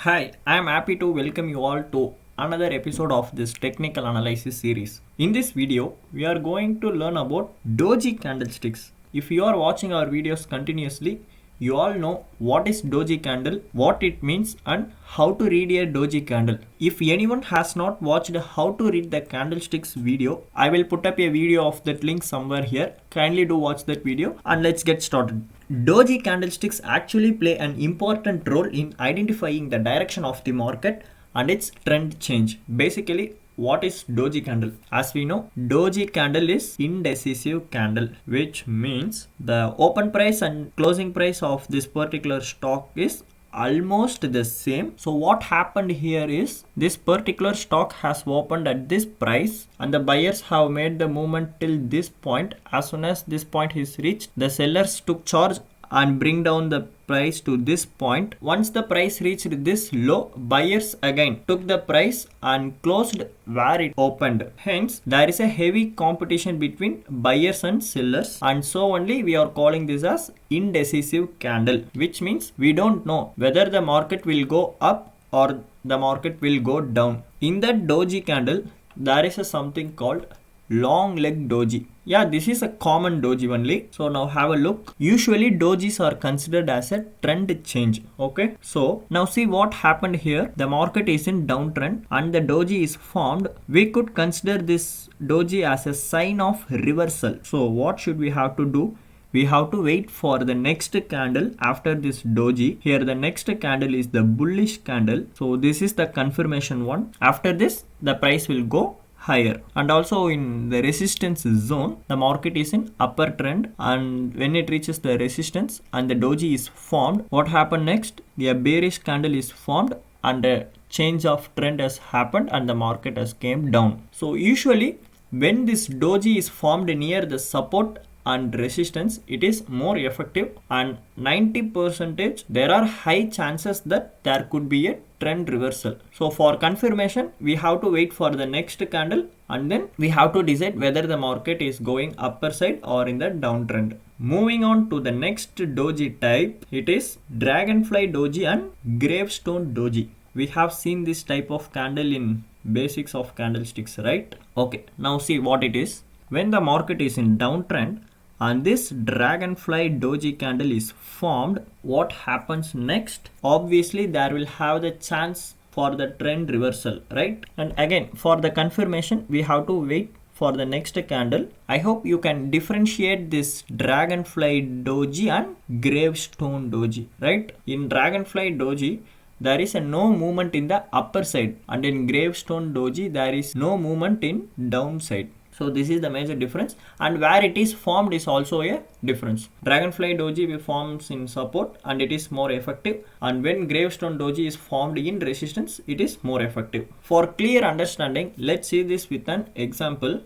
Hi, I am happy to welcome you all to another episode of this technical analysis series. In this video, we are going to learn about Doji candlesticks. If you are watching our videos continuously, you all know what is Doji candle, what it means and how to read a Doji candle. If anyone has not watched how to read the candlesticks video, I will put up a video of that link somewhere here. Kindly do watch that video and let's get started. Doji candlesticks actually play an important role in identifying the direction of the market and its trend change. Basically, what is Doji candle? As we know, Doji candle is indecisive candle, which means the open price and closing price of this particular stock is almost the same. So what happened here is this particular stock has opened at this price and the buyers have made the movement till this point. As soon as this point is reached, the sellers took charge and bring down the price to this point. Once the price reached this low, buyers again took the price and closed where it opened. Hence, there is a heavy competition between buyers and sellers, and so only we are calling this as indecisive candle, which means we don't know whether the market will go up or the market will go down. In that Doji candle, there is something called long leg doji. Yeah, this is a common doji only. So now have a look. Usually dojis are considered as a trend change. Okay, so now see what happened here. The market is in downtrend and the doji is formed. We could consider this doji as a sign of reversal. So what should we have to do? We have to wait for the next candle after this doji. Here the next candle is the bullish candle. So this is the confirmation one. After this, the price will go higher, and also in the resistance zone the market is in upper trend, and when it reaches the resistance and the doji is formed, what happened next? The bearish candle is formed and a change of trend has happened and the market has came down. So usually when this doji is formed near the support and resistance, it is more effective, and 90% there are high chances that there could be a trend reversal. So for confirmation, we have to wait for the next candle and then we have to decide whether the market is going upper side or in the downtrend. Moving on to the next doji type, it is dragonfly doji and gravestone doji. We have seen this type of candle in basics of candlesticks, right? Okay, now see what it is. When the market is in downtrend and this dragonfly doji candle is formed, what happens next? Obviously there will have the chance for the trend reversal, right? And again, for the confirmation, we have to wait for the next candle. I hope you can differentiate this dragonfly doji and gravestone doji, right? In dragonfly doji, there is no movement in the upper side, and in gravestone doji there is no movement in downside. So this is the major difference, and where it is formed is also a difference. Dragonfly doji forms in support and it is more effective, and when gravestone doji is formed in resistance, it is more effective. For clear understanding, let's see this with an example.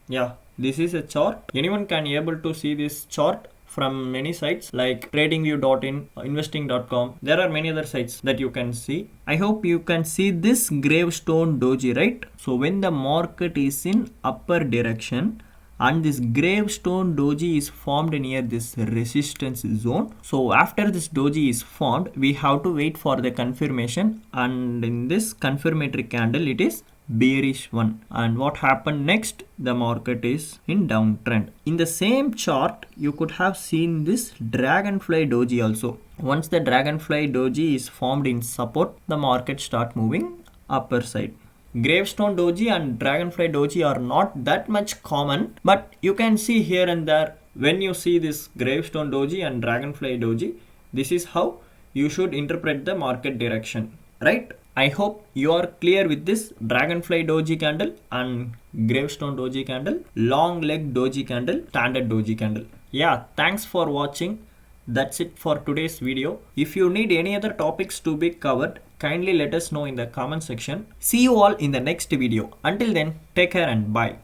Yeah, this is a chart. Anyone can able to see this chart from many sites like tradingview.in, investing.com. There are many other sites that you can see. I hope you can see this gravestone doji, right? So when the market is in upper direction and this gravestone doji is formed near this resistance zone. So after this doji is formed, we have to wait for the confirmation, and in this confirmatory candle, it is bearish one. And what happened next? The market is in downtrend. In the same chart, you could have seen this dragonfly doji also. Once the dragonfly doji is formed in support, the market start moving upper side. Gravestone doji and dragonfly doji are not that much common, but you can see here and there. When you see this gravestone doji and dragonfly doji, this is how you should interpret the market direction, right? I hope you are clear with this dragonfly doji candle and gravestone doji candle, long leg doji candle, standard doji candle. Yeah, thanks for watching. That's it for today's video. If you need any other topics to be covered, kindly let us know in the comment section. See you all in the next video. Until then, take care and bye.